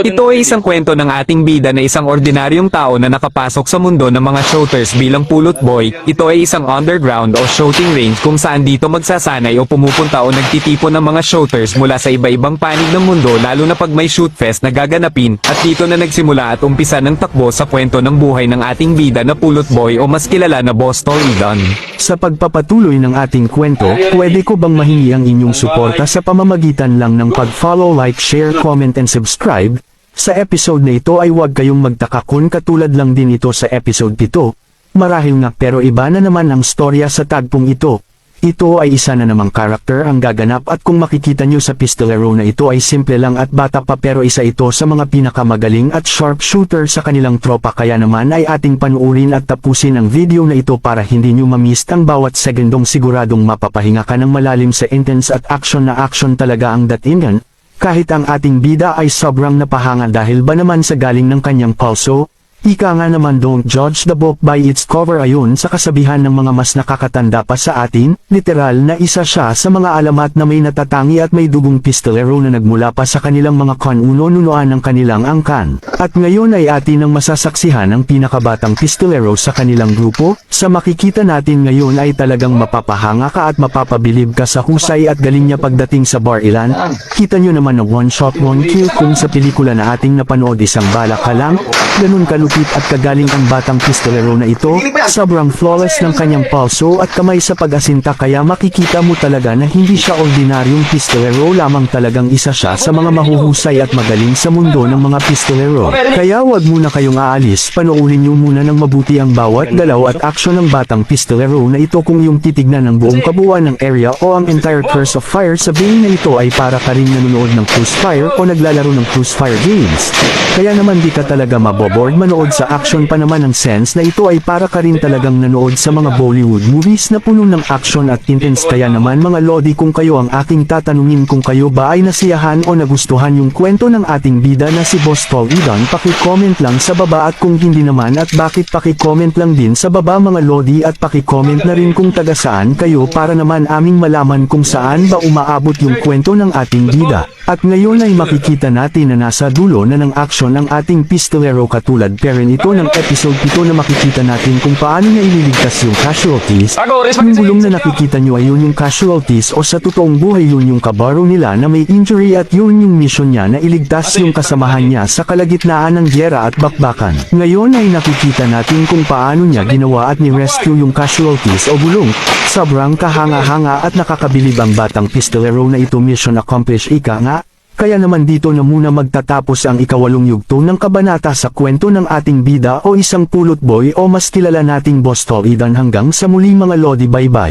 Ito ay isang kwento ng ating bida na isang ordinaryong tao na nakapasok sa mundo ng mga shooters bilang pulot boy. Ito ay isang underground o shooting range kung saan dito magsasanay o pumupunta o nagtitipon ng mga shooters mula sa iba-ibang panig ng mundo, lalo na pag may shoot fest na gaganapin. At dito na nagsimula at umpisa ng takbo sa kwento ng buhay ng ating bida na pulot boy o mas kilala na Boss Tol Idan. Sa pagpapatuloy ng ating kwento, pwede ko bang mahingi ang inyong suporta sa pamamagitan lang ng pag-follow, like, share, comment and subscribe? Sa episode na ito ay huwag kayong magtaka kung katulad lang din ito sa episode 7. Marahil nga pero iba na naman ang storya sa tagpong ito. Ito ay isa na namang karakter ang gaganap at kung makikita nyo sa pistolero na ito ay simple lang at bata pa pero isa ito sa mga pinakamagaling at sharp shooter sa kanilang tropa, kaya naman ay ating panuurin at tapusin ang video na ito para hindi nyo mamist ang bawat segundong. Siguradong mapapahinga ka ng malalim sa intense at action na action talaga ang datingan. Kahit ang ating bida ay sobrang napahanga dahil ba naman sa galing ng kanyang pulso. Ika nga naman, don't judge the book by its cover. Ayon sa kasabihan ng mga mas nakakatanda pa sa atin, literal na isa siya sa mga alamat na may natatangi at may dugong pistolero na nagmula pa sa kanilang mga kanununuan ng kanilang angkan. At ngayon ay atin ang masasaksihan ang pinakabatang pistolero sa kanilang grupo. Sa makikita natin ngayon ay talagang mapapahanga ka at mapapabilib ka sa husay at galing niya pagdating sa bar. Ilan? Kita nyo naman na one shot one kill kung sa pelikula na ating napanood isang bala ka lang. Ganun kalupit at kagaling ang batang pistolero na ito. Sobrang flawless ng kanyang pulso at kamay sa pag-asinta, kaya makikita mo talaga na hindi siya ordinaryong pistolero lamang, talagang isa siya sa mga mahuhusay at magaling sa mundo ng mga pistolero. Kaya wag muna kayong aalis, panoorin nyo muna ng mabuti ang bawat galaw at aksyon ng batang pistolero na ito. Kung yung titignan ng buong kabuuan ng area o ang entire Curse of Fire, sabihin na ito ay para ka rin nanonood ng Crucifire o naglalaro ng Crucifire games. Kaya naman di ka talaga maboboard manood sa action, pa naman ang sense na ito ay para ka rin talagang nanood sa mga Bollywood movies na puno ng action at intense. Kaya naman mga lodi, kung kayo ang aking tatanungin kung kayo ba ay nasiyahan o nagustuhan yung kwento ng ating bida na si Boss Tol Idan, paki-comment lang sa baba, at kung hindi naman at bakit, paki-comment lang din sa baba mga lodi, at paki-comment na rin kung taga saan kayo para naman aming malaman kung saan ba umaabot yung kwento ng ating bida. At ngayon ay makikita natin na nasa dulo na ng action ang ating pistolero, katulad pero ito ng episode 7 na makikita natin kung paano niya ililigtas yung casualties. Yung gulong na nakikita nyo ay yun yung casualties, o sa totoong buhay yun yung kabaro nila na may injury, at yun yung mission niya na iligtas yung kasamahan niya sa kalagitnaan ng gyera at bakbakan. Ngayon ay nakikita natin kung paano niya ginawa at ni-rescue yung casualties o gulong. Sobrang kahanga-hanga at nakakabilib ang batang pistolero na ito. Mission accomplished, ika nga. Kaya naman dito na muna magtatapos ang ika-8 yugto ng kabanata sa kwento ng ating bida o isang pulot boy o mas kilala nating Boss Tol Idan. Hanggang sa muli mga lodi, bye bye.